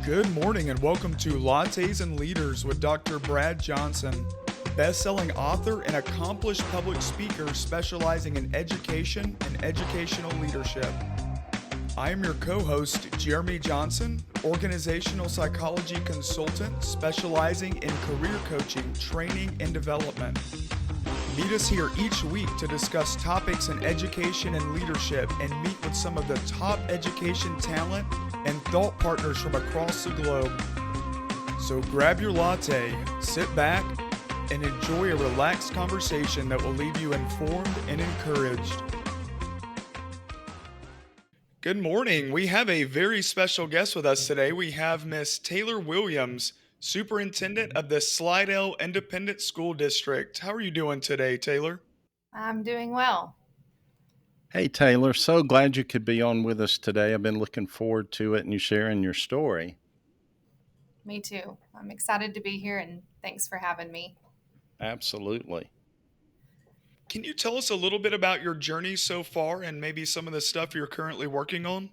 Good morning and welcome to Lattes and Leaders with Dr. Brad Johnson, best-selling author and accomplished public speaker specializing in education and educational leadership. I am your co-host, Jeremy Johnson, organizational psychology consultant specializing in career coaching, training, and development. Meet us here each week to discuss topics in education and leadership and meet with some of the top education talent and thought partners from across the globe. So grab your latte, sit back, and enjoy a relaxed conversation that will leave you informed and encouraged. Good morning. We have a very special guest with us today. We have Miss Taylor Williams, Superintendent of the Slidell Independent School District. How are you doing today, Taylor? I'm doing well. Hey, Taylor, so glad you could be on with us today. I've been looking forward to it and you sharing your story. Me too. I'm excited to be here and thanks for having me. Absolutely. Can you tell us a little bit about your journey so far and maybe some of the stuff you're currently working on?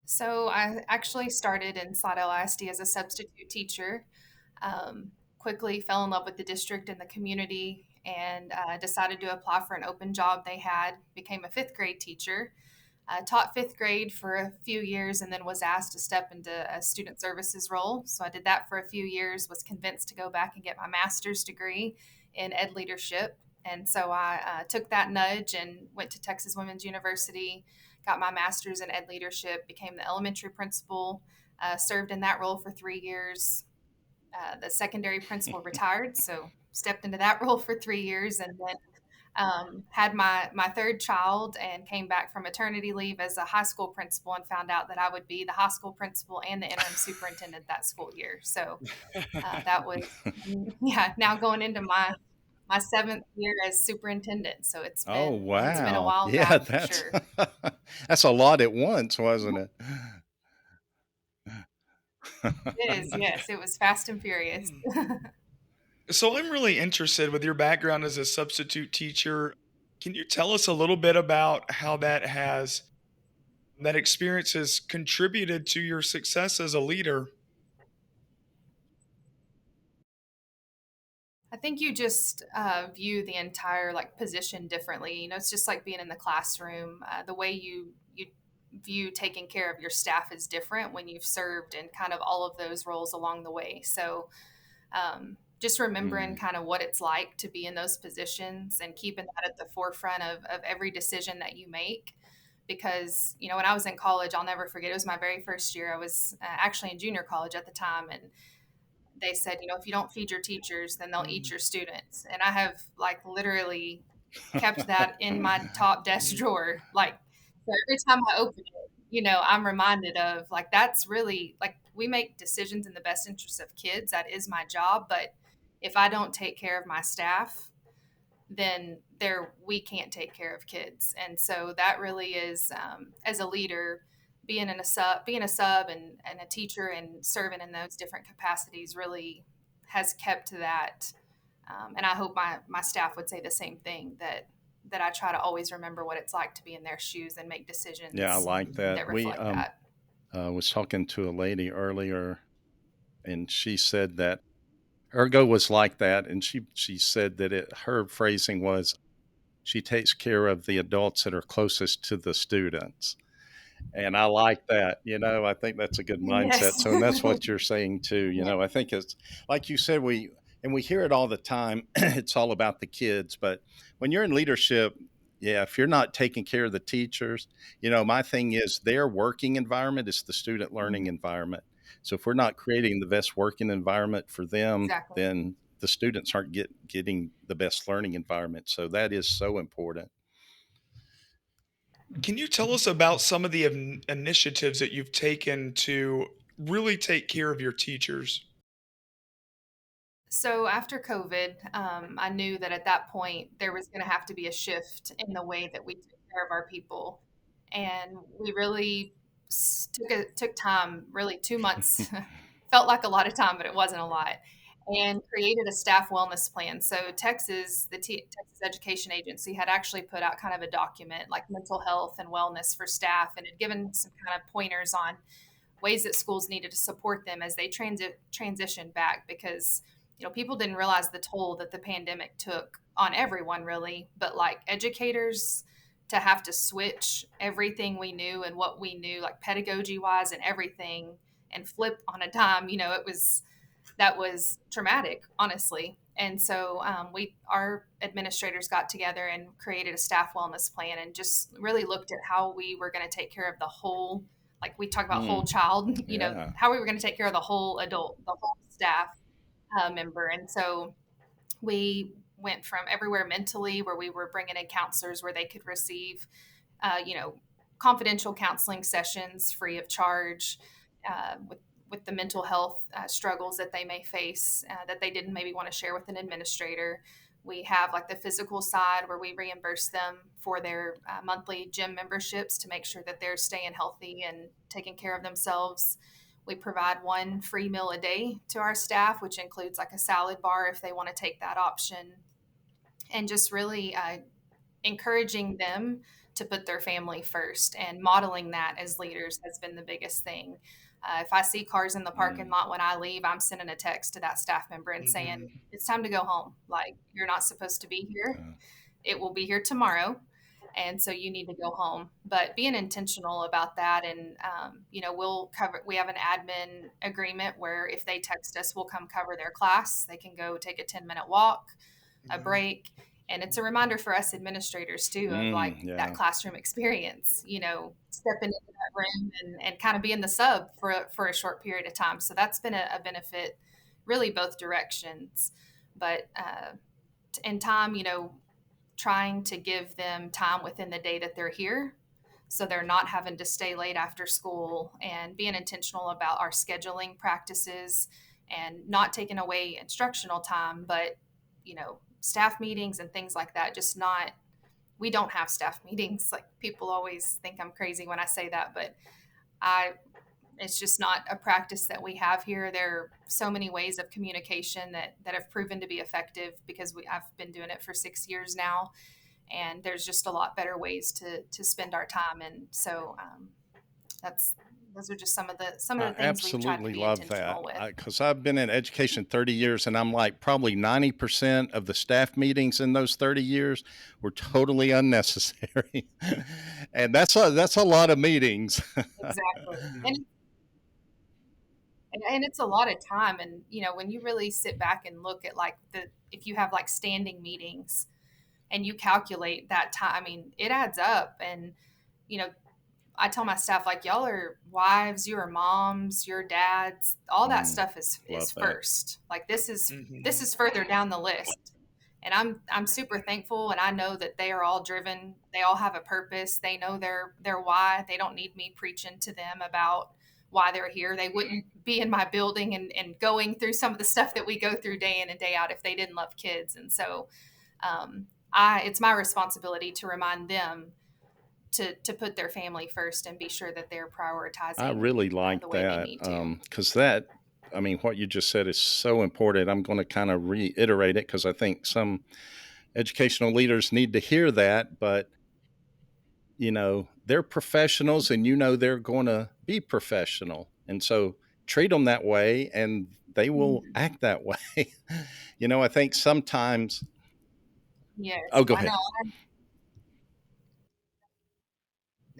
So I actually started in Slidell ISD as a substitute teacher. Quickly fell in love with the district and the community and decided to apply for an open job they had, became a fifth grade teacher. Taught fifth grade for a few years and then was asked to step into a student services role. So I did that for a few years, was convinced to go back and get my master's degree in ed leadership. And so I took that nudge and went to Texas Women's University, got my master's in ed leadership, became the elementary principal, served in that role for 3 years. The secondary principal retired, so stepped into that role for 3 years and then had my third child and came back from maternity leave as a high school principal and found out that I would be the high school principal and the interim superintendent that school year. So that was, yeah, now going into my seventh year as superintendent. So Oh, it's been a wow. wild Yeah, ride for that's sure. that's a lot at once, wasn't it? It is, yes, it was fast and furious. Hmm. So I'm really interested with your background as a substitute teacher. Can you tell us a little bit about how that experience has contributed to your success as a leader? I think you just view the entire like position differently. You know, it's just like being in the classroom. The way you view taking care of your staff is different when you've served in kind of all of those roles along the way. So just remembering Mm. kind of what it's like to be in those positions and keeping that at the forefront of every decision that you make. Because, you know, when I was in college, I'll never forget, it was my very first year. I was actually in junior college at the time. And they said, you know, if you don't feed your teachers, then they'll eat Mm. your students. And I have like literally kept that in my top desk drawer. Like, so every time I open it, you know, I'm reminded of like, that's really like we make decisions in the best interest of kids. That is my job. But if I don't take care of my staff, then we can't take care of kids. And so that really is, as a leader, being a sub and a teacher and serving in those different capacities really has kept to that. And I hope my staff would say the same thing, that I try to always remember what it's like to be in their shoes and make Yeah, I decisions like that. that We reflect that. was talking to a lady earlier and she said that Ergo was like that and she said that her phrasing was she takes care of the adults that are closest to the students. And I like that. I think that's a good mindset. Yes. So, and that's what you're saying too. Yeah, I think it's like you said, we hear it all the time. It's all about the kids. But when you're in leadership, yeah, if you're not taking care of the teachers, my thing is their working environment is the student learning mhm, environment. So if we're not creating the best working environment for them, exactly. then the students aren't getting the best learning environment. So that is so important. Can you tell us about some of the initiatives that you've taken to really take care of your teachers? So after COVID, I knew that at that point there was going to have to be a shift in the way that we took care of our people, and we really took time, really 2 months, felt like a lot of time, but it wasn't a lot. and created a staff wellness plan. So Texas, Texas Education Agency had actually put out kind of a document like mental health and wellness for staff, and had given some kind of pointers on ways that schools needed to support them as they transitioned back, because people didn't realize the toll that the pandemic took on everyone really, but like educators, to have to switch everything we knew and what we knew like pedagogy wise and everything, and flip on a dime, that was traumatic, honestly. And so our administrators got together and created a staff wellness plan, and just really looked at how we were going to take care of the whole, like we talk about whole child, Yeah. how we were going to take care of the whole adult, the whole staff member. And so we went from everywhere mentally, where we were bringing in counselors where they could receive, uh, you know, confidential counseling sessions free of charge, with the mental health struggles that they may face, that they didn't maybe want to share with an administrator. We have like the physical side, where we reimburse them for their monthly gym memberships to make sure that they're staying healthy and taking care of themselves. We provide one free meal a day to our staff, which includes like a salad bar if they want to take that option, and just really encouraging them to put their family first, and modeling that as leaders has been the biggest thing. If I see cars in the parking Mm. lot when I leave, I'm sending a text to that staff member and saying, Mm-hmm. it's time to go home. Like, you're not supposed to be here. Uh, It will be here tomorrow. And so you need to go home. But being intentional about that, and we have an admin agreement where if they text us, we'll come cover their class. They can go take a 10-minute walk, a Mm-hmm. break. And it's a reminder for us administrators too, of like that yeah. classroom experience, stepping into that room and kind of being the sub for a short period of time. So that's been a benefit, really both directions. But in time, trying to give them time within the day that they're here, so they're not having to stay late after school, and being intentional about our scheduling practices, and not taking away instructional time, but staff meetings and things like that. Just not, we don't have staff meetings. Like, people always think I'm crazy when I say that, but I it's just not a practice that we have here. There are so many ways of communication that have proven to be effective, because I've been doing it for 6 years now, and there's just a lot better ways to spend our time. And so that's those are just some of I the things we've tried to absolutely be love that intentional with. because I've been in education 30 years, and I'm like probably 90% of the staff meetings in those 30 years were totally unnecessary. And that's a lot of meetings. Exactly. Mm-hmm. And it's a lot of time. And when you really sit back and look at like if you have like standing meetings and you calculate that time, I mean, it adds up. And you know I tell my staff, like, y'all are wives, you are moms, your dads, all that Mm, stuff is love that. first. Like, this Mm-hmm. is further down the list. And I'm super thankful, and I know that they are all driven. They all have a purpose. They know their why. They don't need me preaching to them about why they're here. They wouldn't be in my building and going through some of the stuff that we go through day in and day out if they didn't love kids. And so it's my responsibility to remind them to put their family first, and be sure that they're I prioritizing really the like way they that need to. because I mean, what you just said is so important. I'm going to kind of reiterate it because I think some educational leaders need to hear that, but they're professionals, and they're going to be professional. And so treat them that way, and they will Mhm. act that way. I think sometimes, oh, Yes, go I know. ahead.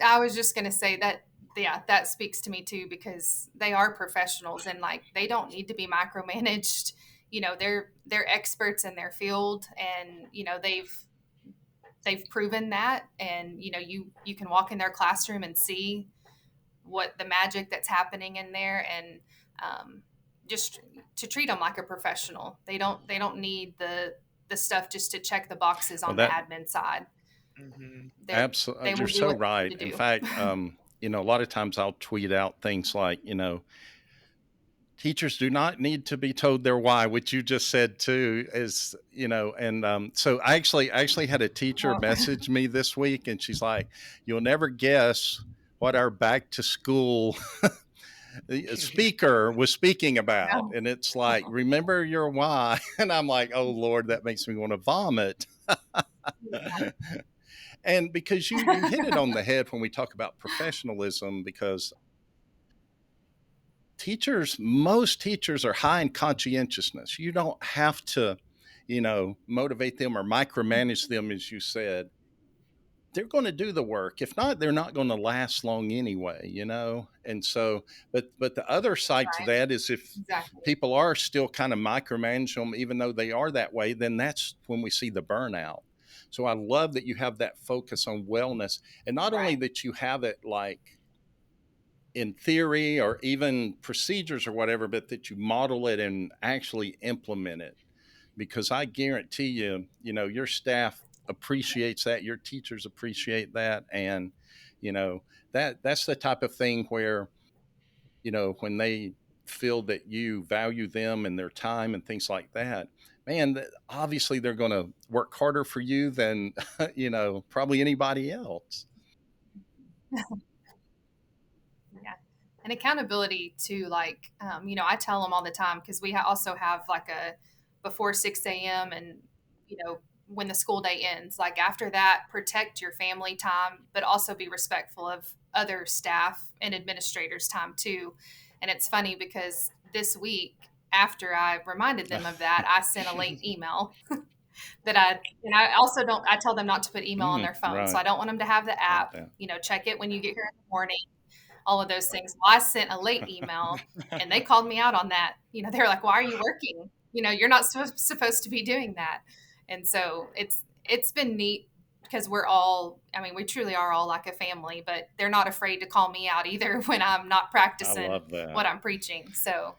I was just going to say that, yeah, that speaks to me too, because they are professionals, and like, they don't need to be micromanaged. They're experts in their field, and they've proven that. And you can walk in their classroom and see what the magic that's happening in there. And just to treat them like a professional. They don't need the stuff just to check the boxes Well, on the that admin side. Mm-hmm. They absolutely, will you're do so what they right. need to In do. fact, a lot of times I'll tweet out things like, teachers do not need to be told their why, which you just said too, is and so I actually had a teacher Oh, message me this week, and she's like, you'll never guess what our back to school the speaker was speaking about, No. and it's like, remember your why. And I'm like, oh Lord, that makes me want to vomit. And because you hit it on the head when we talk about professionalism, because most teachers are high in conscientiousness. You don't have to, motivate them or micromanage them, as you said. They're going to do the work. If not, they're not going to last long anyway. And so, but the other side to Right. that is, if Exactly. people are still kind of micromanaging them, even though they are that way, then that's when we see the burnout. So I love that you have that focus on wellness, and not only Right. that you have it like in theory or even procedures or whatever, but that you model it and actually implement it. Because I guarantee you, your staff appreciates that, your teachers appreciate that, and you know that's the type of thing where, when they feel that you value them and their time and things like that, man, obviously they're going to work harder for you than probably anybody else. Yeah. And accountability too, like, I tell them all the time because we also have like a before 6 a.m. and, when the school day ends, like after that, protect your family time, but also be respectful of other staff and administrators' time too. And it's funny because this week, after I reminded them of that, I sent a late email and I also don't, I tell them not to put email on their phone. So Right. I don't want them to have the Love app, that. check it when you get here in the morning, all of those things. Well, I sent a late email and they called me out on that. They're like, why are you working? You're not supposed to be doing that. And so it's been neat because we truly are all like a family, but they're not afraid to call me out either when I'm not I practicing love that. what I'm preaching. So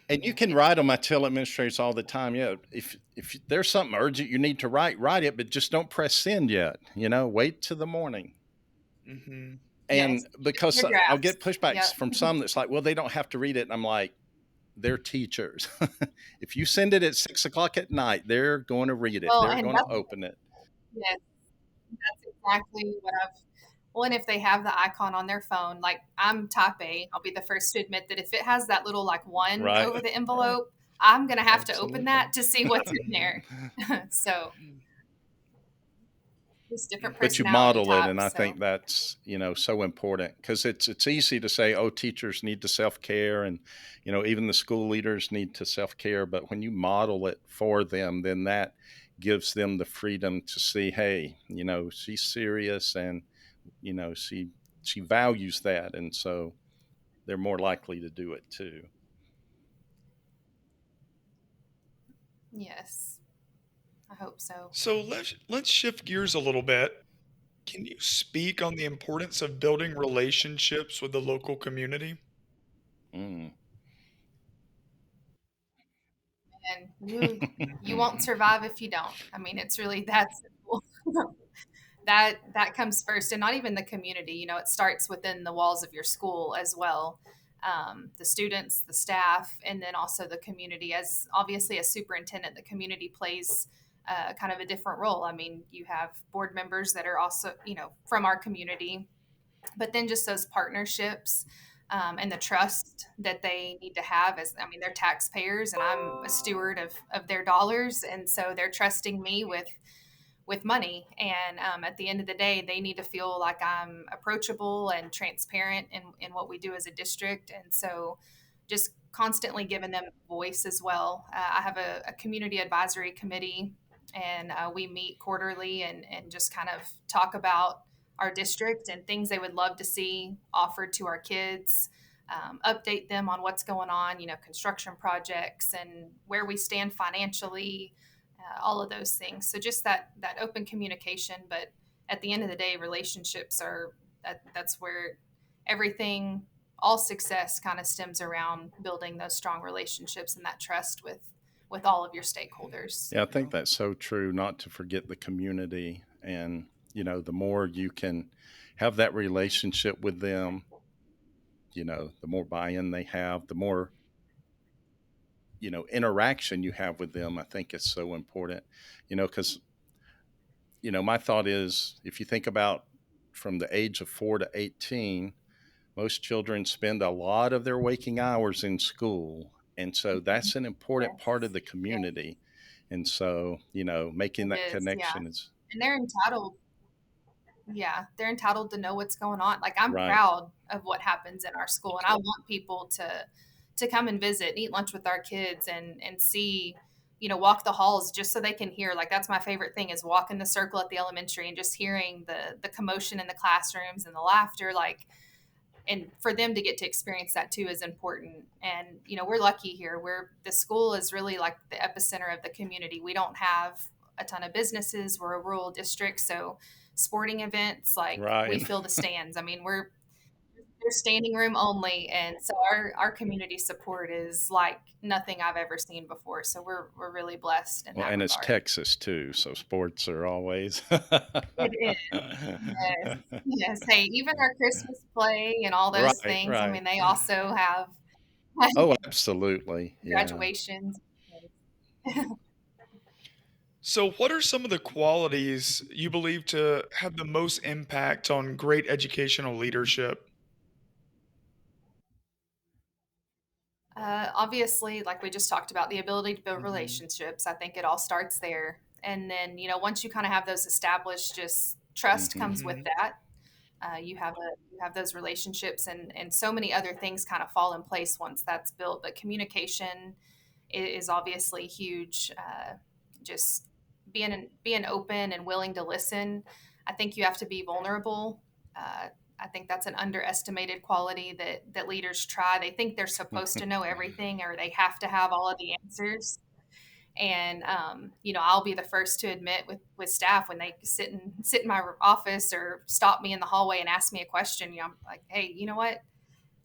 And you can it's, write them. I tell administrators all the time, yeah, if there's something urgent you need to write it, but just don't press send yet. Wait till the morning. Mm-hmm. yes, And because your I'll drafts. get pushbacks Yep. from some that's like, well, they don't have to read it. And I'm like, they're teachers. If you send it at 6 o'clock at night, they're going to read it. Well, They're and going to open it. yes, that's exactly what I've. Well, and if they have the icon on their phone, like I'm type A, I'll be the first to admit that if it has that little like one Right. over the envelope, I'm gonna have to open Absolutely. that to see what's in there. So there's different But you personality model it, and types. I So think that's so important, because it's easy to say, oh, teachers need to self-care, and even the school leaders need to self-care, but when you model it for them, then that gives them the freedom to see, hey, she's serious, and she values that, and so they're more likely to do it too. yes, I hope so. So let's shift gears a little bit. Can you speak on the importance of building relationships with the local community? Mm. And you won't survive if you don't. I mean, it's really that simple. That comes first, and not even the community. It starts within the walls of your school as well. The students, the staff, and then also the community. As obviously a superintendent, the community plays kind of a different role. I mean, you have board members that are also from our community, but then just those partnerships and the trust that they need to have, as I mean, they're taxpayers and I'm a steward of their dollars, and so they're trusting me with money. And at the end of the day, they need to feel like I'm approachable and transparent in what we do as a district. And so just constantly giving them voice as well. I have a community advisory committee, and we meet quarterly and just kind of talk about our district and things they would love to see offered to our kids. Update them on what's going on, construction projects and where we stand financially, all of those things. So just that open communication, but at the end of the day, relationships are that's where everything, all success kind of stems around building those strong relationships and that trust with all of your stakeholders. Yeah, I think that's so true. Not to forget the community, and the more you can have that relationship with them, the more buy-in they have, the more interaction you have with them. I think it's so important, because my thought is, if you think about from the age of 4 to 18, Most children spend a lot of their waking hours in school. And so that's an important part of Yes. the Yeah, community. And so, making it that is. Yeah. connection is And they're entitled. Yeah, they're entitled to know what's going on. Like I'm right. proud of what happens in our school, and I want people to come and visit, and eat lunch with our kids, and see, walk the halls just so they can hear. Like that's my favorite thing is walking the circle at the elementary and just hearing the commotion in the classrooms and the laughter. Like, and for them to get to experience that too is important. And we're lucky here. The school is really like the epicenter of the community. We don't have a ton of businesses. We're a rural district, so sporting events, like we Right. fill the stands. I mean, we're standing room only, and so our community support is like nothing I've ever seen before. So we're really blessed in Well, that and it's regard. Texas too, so sports are always It is. Yes. Yes. Hey, even our Christmas play and all those right, things, I right. mean, they also have Oh, absolutely. Yeah. graduations. So, what are some of the qualities you believe to have the most impact on great educational leadership? Obviously, like we just talked about, the ability to build Mhm. relationships. I think it all starts there. And then, once you kind of have those established, just trust Hmm. comes with Mhm. that. You have those relationships, and so many other things kind of fall in place once that's built. But communication is obviously huge. Just being open and willing to listen. I think you have to be vulnerable. Uh, I think that's an underestimated quality that leaders try. They think they're supposed to know everything or they have to have all of the answers. And I'll be the first to admit with staff when they sit in my office or stop me in the hallway and ask me a question. I'm like, hey, you know what?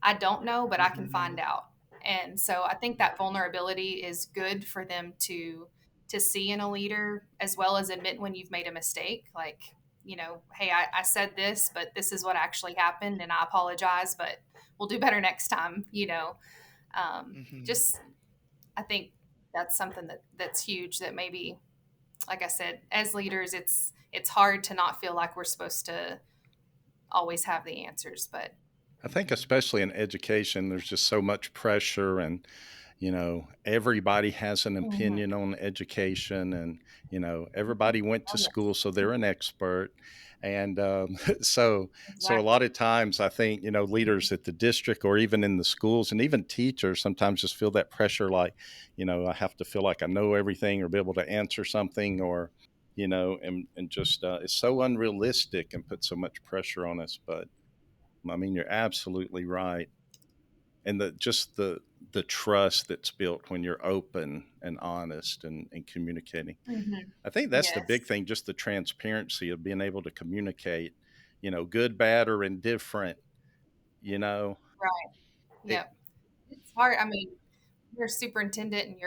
I don't know, but I can find Mhm. out. And so I think that vulnerability is good for them to see in a leader, as well as admit when you've made a mistake. Like, hey, I said this, but this is what actually happened, and I apologize, but we'll do better next time. Mhm. Just I think that's something that's huge. That maybe, like I said, as leaders, it's hard to not feel like we're supposed to always have the answers, but I think, especially in education, there's just so much pressure, and everybody has an Mhm. opinion on education, and everybody went to Oh school, yes, so they're an expert. And so a exactly. lot of times I think leaders at the district or even in the schools and even teachers sometimes just feel that pressure, like I have to feel like I know everything or be able to answer something, or and just it's so unrealistic and put so much pressure on us. But I mean, you're absolutely right. And the trust that's built when you're open and honest and communicating. Hmm. I think that's the big Yes. thing, just the transparency of being able to communicate, good, bad, or indifferent, you know. Right. It Yep. It's hard. I mean, you're a superintendent and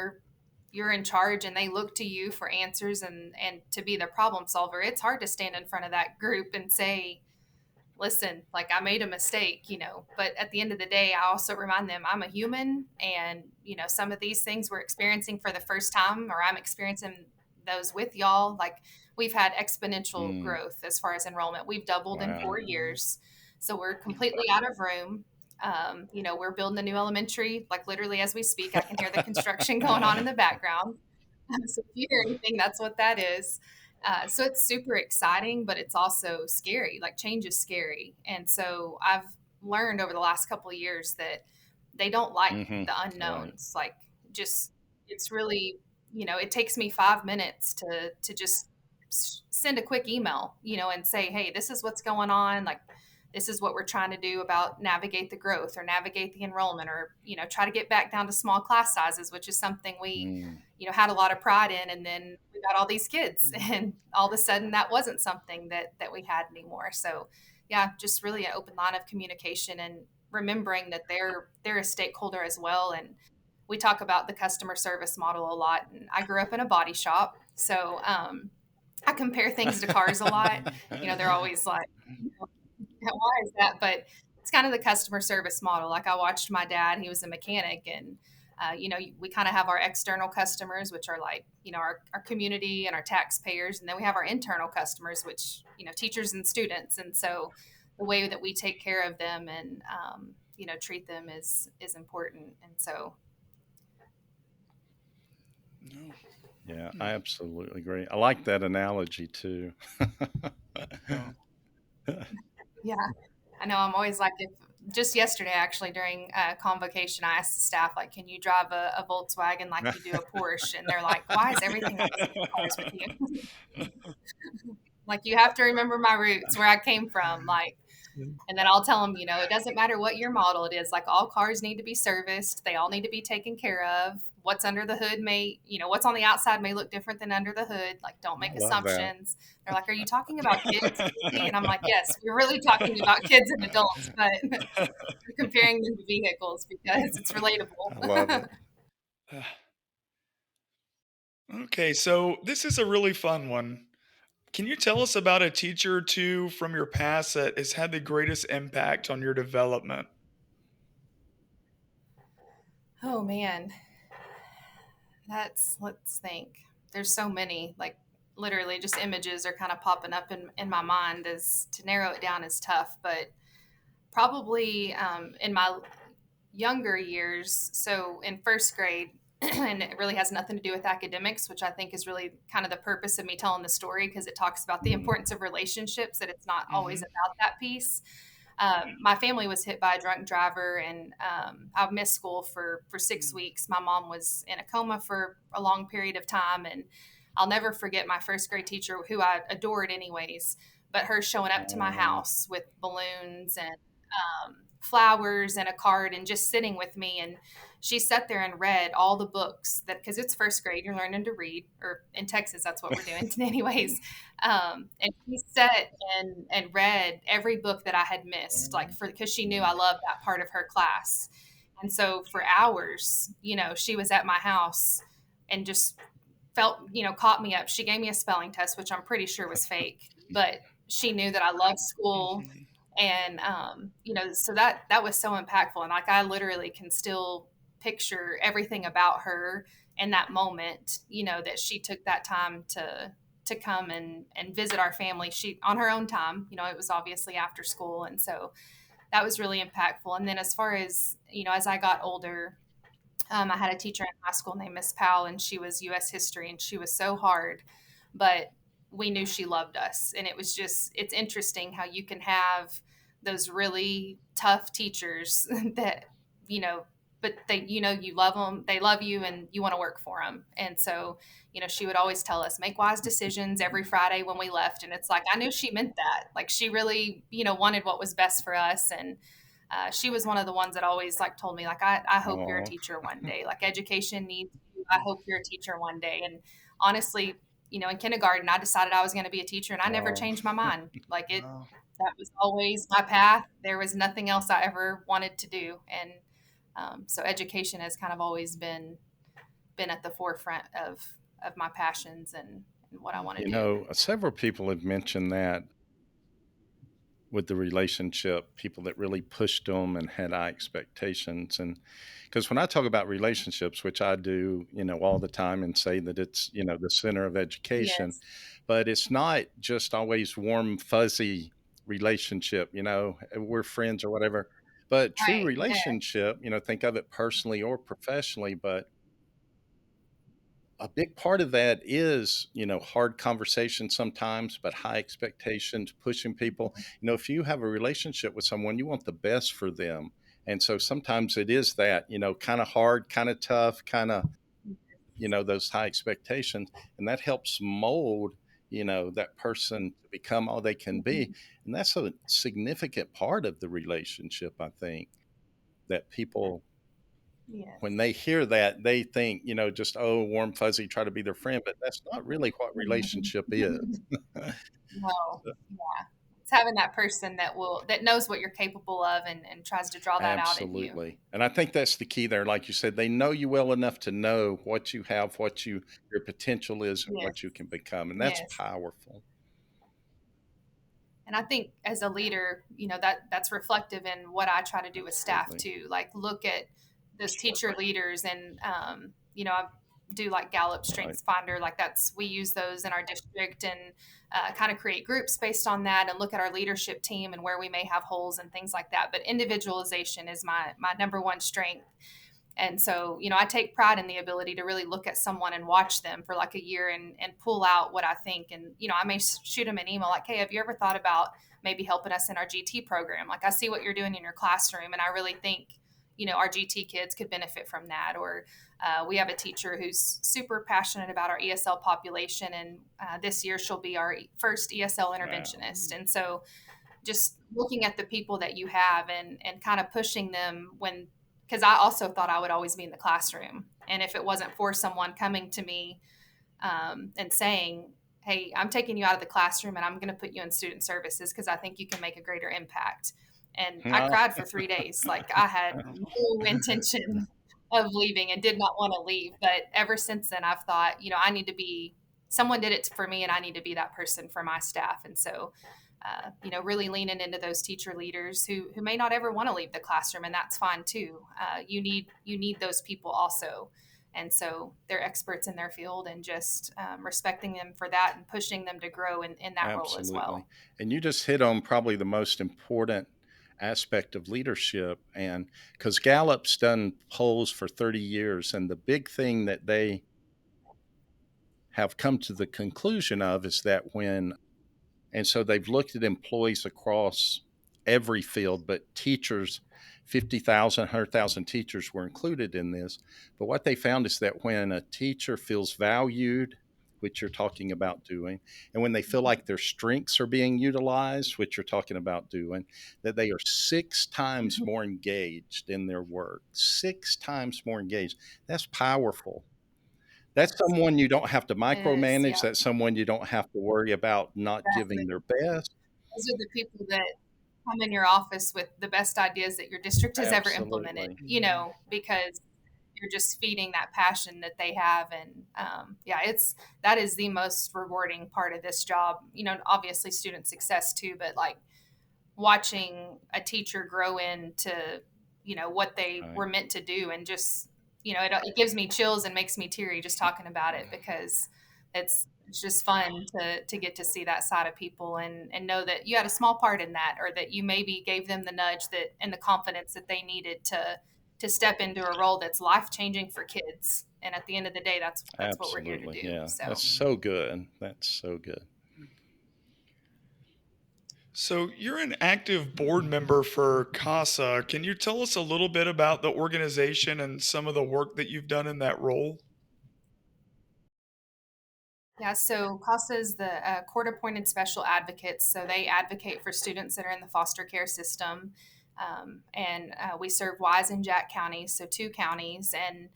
you're in charge and they look to you for answers and to be the problem solver. It's hard to stand in front of that group and say, listen, like I made a mistake, but at the end of the day, I also remind them I'm a human and, some of these things we're experiencing for the first time or I'm experiencing those with y'all. Like we've had exponential mm, growth as far as enrollment. We've doubled in wow. 4 years. So we're completely out of room. We're building a new elementary, like literally as we speak. I can hear the construction going on in the background. So if you hear anything, that's what that is. So it's super exciting, but it's also scary. Like change is scary, and so I've learned over the last couple of years that they don't like Hmm. the Right. unknowns. Like just it's really it takes me 5 minutes to just send a quick email, and say, hey, this is what's going on. Like this is what we're trying to do about navigate the growth or navigate the enrollment or try to get back down to small class sizes, which is something we Mm. had a lot of pride in, and then we got all these kids Mhm. and all of a sudden that wasn't something that we had anymore. So yeah, just really an open line of communication and remembering that they're a stakeholder as well. And we talk about the customer service model a lot, and I grew up in a body shop, so I compare things to cars a lot. They're always like, why is that? But it's kind of the customer service model. Like I watched my dad; he was a mechanic, and we kind of have our external customers, which are like our community and our taxpayers, and then we have our internal customers, which teachers and students. And so the way that we take care of them and treat them is important. And so No. Yeah, I absolutely agree. I like that analogy too. Yeah. yeah, I know. I'm always like, if just yesterday, actually, during convocation, I asked the staff, like, can you drive a Volkswagen like you do a Porsche? And they're like, why is everything always cars with you? Like, you have to remember my roots, where I came from. Like, and then I'll tell them, it doesn't matter what your model it is. Like, all cars need to be serviced. They all need to be taken care of. What's under the hood what's on the outside may look different than under the hood. Like, don't I make love that. assumptions. They're like, are you talking about kids, Susie? And I'm like, yes, we're really talking about kids and adults, but we're comparing them to vehicles because it's I love relatable. it. Okay, so this is a really fun one. Can you tell us about a teacher or two from your past that has had the greatest impact on your development? Oh man, let's think. There's so many, like literally just images are kind of popping up in my mind. As to narrow it down is tough, but probably in my younger years, so in first grade, and it really has nothing to do with academics, which I think is really kind of the purpose of me telling the story, because it talks about the Mm. importance of relationships, that it's not always Mhm. about that piece. My family was hit by a drunk driver, and I missed school for 6 weeks. My mom was in a coma for a long period of time, and I'll never forget my first grade teacher, who I adored anyways, but her showing up to my Oh, house with balloons and flowers and a card and just sitting with me. And she sat there and read all the books, that because it's first grade, you're learning to read, or in Texas that's what we're doing anyways. And she sat and read every book that I had missed, like, for because she knew I loved that part of her class. And so for hours, she was at my house and just caught me up. She gave me a spelling test, which I'm pretty sure was fake, but she knew that I loved school. Mhm. And so that was so impactful. And like, I literally can still picture everything about her in that moment, that she took that time to come and visit our family, she on her own time. It was obviously after school. And so that was really impactful. And then, as far as as I got older, I had a teacher in high school named Miss Powell, and she was U.S. history, and she was so hard, but we knew she loved us. And it's interesting how you can have those really tough teachers that, but you love them, they love you, and you want to work for them. And so, she would always tell us, make wise decisions every Friday when we left. And it's like, I knew she meant that. Like, she really, wanted what was best for us. And she was one of the ones that always like told me, like, I hope you're a oh, teacher one day. Like, education needs you. I hope you're a teacher one day. And honestly, in kindergarten, I decided I was going to be a teacher, and I never oh. changed my mind. Like, Wow. that was always my path. There was nothing else I ever wanted to do. And so education has kind of always been at the forefront of my passions and what I want to You do. know, several people have mentioned that with the relationship, people that really pushed them and had high expectations. And because when I talk about relationships, which I do, all the time and say that it's, the center of education, Yes. but it's not just always warm, fuzzy relationship, we're friends or whatever. But true Right. Yeah. relationship, think of it personally or professionally, but a big part of that is, hard conversation sometimes, but high expectations, pushing people. If you have a relationship with someone, you want the best for them. And so sometimes it is that, kind of hard, kind of tough, kind of, those high expectations. And that helps mold, that person to become all they can be. And that's a significant part of the relationship, I think, that people when Yes. they hear that, they think, just, oh, warm, fuzzy, try to be their friend, but that's not really what relationship is. No. Yeah. It's having that person that knows what you're capable of, and tries to draw that out in you. Absolutely. And I think that's the key there. Like you said, they know you well enough to know what you have, your potential is, and Yes. what you can become. And that's Yes. powerful. And I think as a leader, that's reflective in what I try to do with staff Absolutely. too. Like, look at those teacher leaders, and do like Gallup Right. Strengths Finder. Like we use those in our district and kind of create groups based on that and look at our leadership team and where we may have holes and things like that. But individualization is my number one strength. And so, I take pride in the ability to really look at someone and watch them for like a year and pull out what I think. And, I may shoot them an email like, hey, have you ever thought about maybe helping us in our GT program? Like, I see what you're doing in your classroom, and I really think, our GT kids could benefit from that. Or we have a teacher who's super passionate about our ESL population, and this year she'll be our first ESL interventionist. Wow. And so, just looking at the people that you have and kind of pushing them because I also thought I would always be in the classroom. And if it wasn't for someone coming to me and saying, hey, I'm taking you out of the classroom and I'm going to put you in student services because I think you can make a greater impact. And I cried for 3 days. Like, I had no intention of leaving and did not want to leave. But ever since then, I've thought, I need to be, someone did it for me and I need to be that person for my staff. And so, really leaning into those teacher leaders who may not ever want to leave the classroom, and that's fine too. You need those people also, and so they're experts in their field, and just respecting them for that and pushing them to grow in that role as well. And you just hit on probably the most important aspect of leadership, and because Gallup's done polls for 30 years, and the big thing that they have come to the conclusion of is that and so they've looked at employees across every field, but teachers, 50,000, 100,000 teachers were included in this. But what they found is that when a teacher feels valued, which you're talking about doing, and when they feel like their strengths are being utilized, which you're talking about doing, that they are 6 times more engaged in their work, 6 times more engaged. That's powerful. That's someone you don't have to micromanage. Yeah. That's someone you don't have to worry about not giving their best. Those are the people that come in your office with the best ideas that your district has ever implemented, because you're just feeding that passion that they have. And that is the most rewarding part of this job. Obviously student success too, but like watching a teacher grow into, what they were meant to do, and just, it gives me chills and makes me teary just talking about it, because it's just fun to get to see that side of people and know that you had a small part in that, or that you maybe gave them the nudge that and the confidence that they needed to step into a role that's life-changing for kids. And at the end of the day, that's what we're here to do. Yeah, so. That's so good. That's so good. So you're an active board member for CASA. Can you tell us a little bit about the organization and some of the work that you've done in that role? Yeah, so CASA is the court-appointed special advocates. So they advocate for students that are in the foster care system. And we serve Wise and Jack counties, so 2 counties. And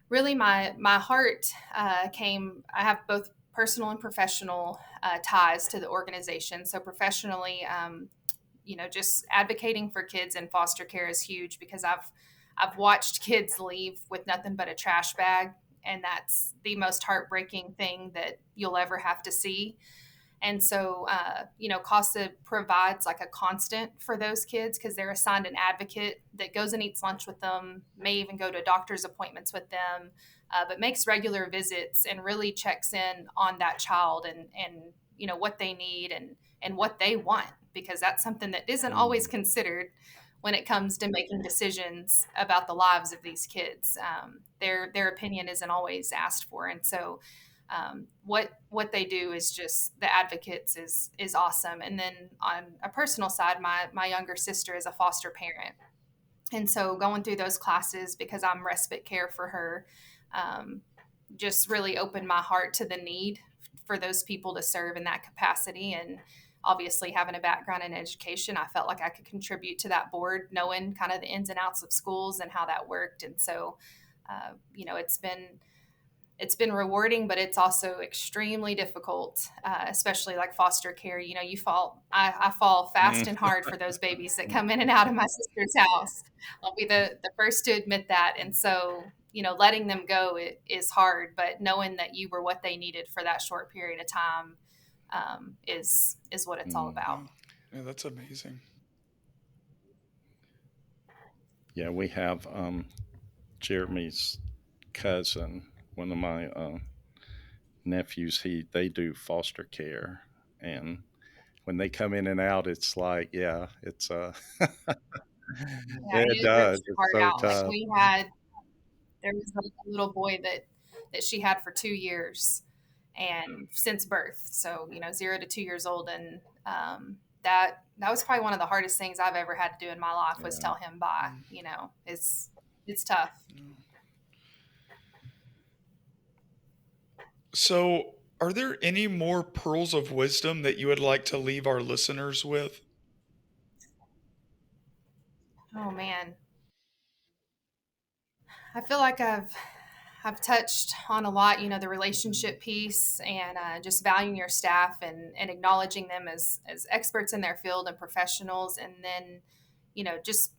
really my heart came, I have both personal and professional ties to the organization. So professionally, just advocating for kids in foster care is huge, because I've watched kids leave with nothing but a trash bag, and that's the most heartbreaking thing that you'll ever have to see. And so, CASA provides like a constant for those kids, because they're assigned an advocate that goes and eats lunch with them, may even go to doctor's appointments with them, but makes regular visits and really checks in on that child and what they need and what they want, because that's something that isn't always considered when it comes to making decisions about the lives of these kids. Their opinion isn't always asked for. And so what they do is just, the advocates is awesome. And then on a personal side, my younger sister is a foster parent. And so going through those classes, because I'm respite care for her, just really opened my heart to the need for those people to serve in that capacity. And obviously having a background in education, I felt like I could contribute to that board, knowing kind of the ins and outs of schools and how that worked. And so, it's been rewarding, but it's also extremely difficult, especially like foster care. I fall fast and hard for those babies that come in and out of my sister's house. I'll be the first to admit that. And so, letting them go is hard, but knowing that you were what they needed for that short period of time is what it's all about. Yeah, that's amazing. Yeah, we have Jeremy's cousin one of my nephews, they do foster care, and when they come in and out, it's like, yeah, it's Yeah, it it rips does. your It's heart so out. Like tough. there was a little boy that she had for 2 years, and since birth, so 0 to 2 years old, and that was probably one of the hardest things I've ever had to do in my life was Yeah. tell him bye. It's tough. So, are there any more pearls of wisdom that you would like to leave our listeners with? Oh man, I feel like I've touched on a lot, the relationship piece and just valuing your staff and acknowledging them as experts in their field and professionals, and then just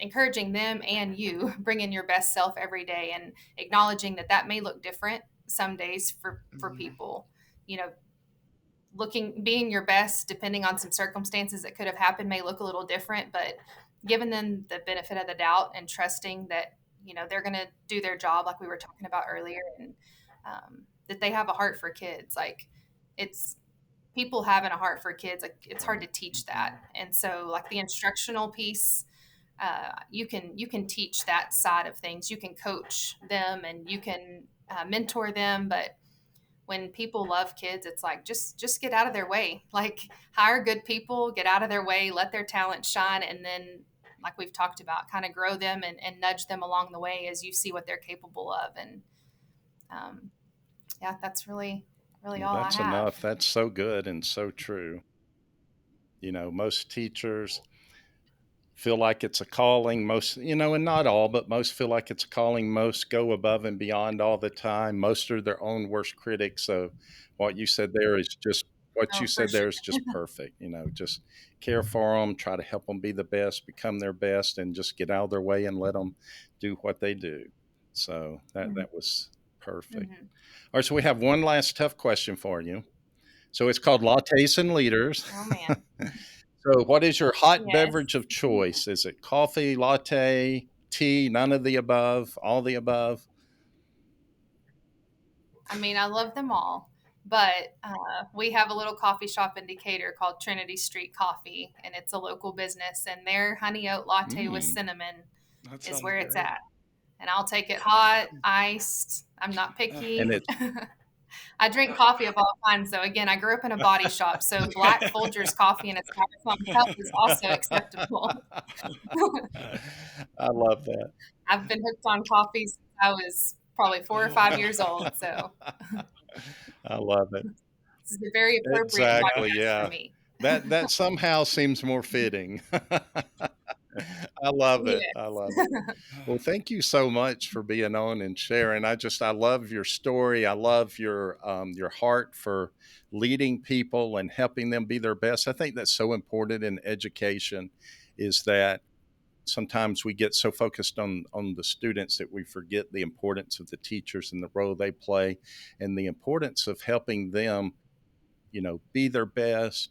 encouraging them and you bring in your best self every day, and acknowledging that may look different some days for people. You know, being your best depending on some circumstances that could have happened may look a little different, but giving them the benefit of the doubt and trusting that they're going to do their job like we were talking about earlier, and that they have a heart for kids. Like, it's people having a heart for kids, like it's hard to teach that. And so, like, the instructional piece, you can teach that side of things, you can coach them and you can mentor them, but when people love kids, it's like just get out of their way. Like, hire good people, get out of their way, let their talent shine, and then, like we've talked about, kind of grow them and nudge them along the way as you see what they're capable of. And yeah, that's really Well, all I that's have. enough. That's so good and so true. Most teachers feel like it's a calling. Most, and not all, but most feel like it's a calling. Most go above and beyond all the time. Most are their own worst critics. So what you said there is just what Oh, you for said sure. there is just perfect. Just care for them, try to help them be the best, become their best, and just get out of their way and let them do what they do. So that was perfect. Mm-hmm. All right, so we have one last tough question for you. So it's called Lattes and Leaders. Oh man. So, what is your hot Yes. beverage of choice? Is it coffee, latte, tea, none of the above, all the above? I mean, I love them all, but we have a little coffee shop in Decatur called Trinity Street Coffee, and it's a local business, and their honey oat latte with Mm. cinnamon That is sounds where it's great. at. And I'll take it hot, iced. I'm not And picky. it's I drink coffee of all kinds. So again, I grew up in a body shop, so black Folgers coffee in a styrofoam cup is also acceptable. I love that. I've been hooked on coffee since I was probably 4 or 5 years old. So I love it. this is a very appropriate Exactly. podcast for Yeah. me. That somehow seems more fitting. I love it. I Yes. love it. Well, thank you so much for being on and sharing. I love your story. I love your heart for leading people and helping them be their best. I think that's so important in education, is that sometimes we get so focused on the students that we forget the importance of the teachers and the role they play, and the importance of helping them, be their best,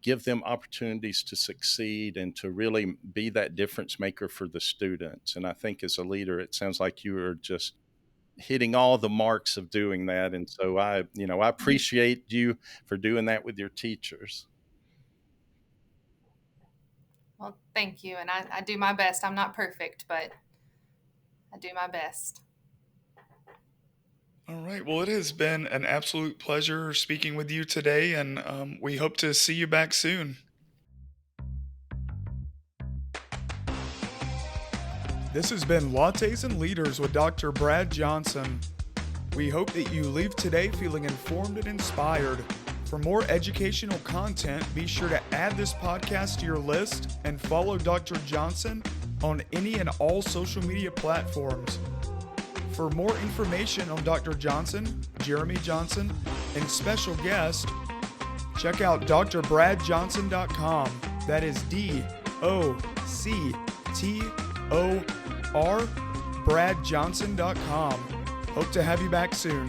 give them opportunities to succeed, and to really be that difference maker for the students. And I think as a leader, it sounds like you are just hitting all the marks of doing that. And so I appreciate you for doing that with your teachers. Well, thank you. And I do my best. I'm not perfect, but I do my best. All right. Well, it has been an absolute pleasure speaking with you today, and we hope to see you back soon. This has been Lattes and Leaders with Dr. Brad Johnson. We hope that you leave today feeling informed and inspired. For more educational content, be sure to add this podcast to your list and follow Dr. Johnson on any and all social media platforms. For more information on Dr. Johnson, Jeremy Johnson, and special guests, check out drbradjohnson.com. That is DOCTOR, bradjohnson.com. Hope to have you back soon.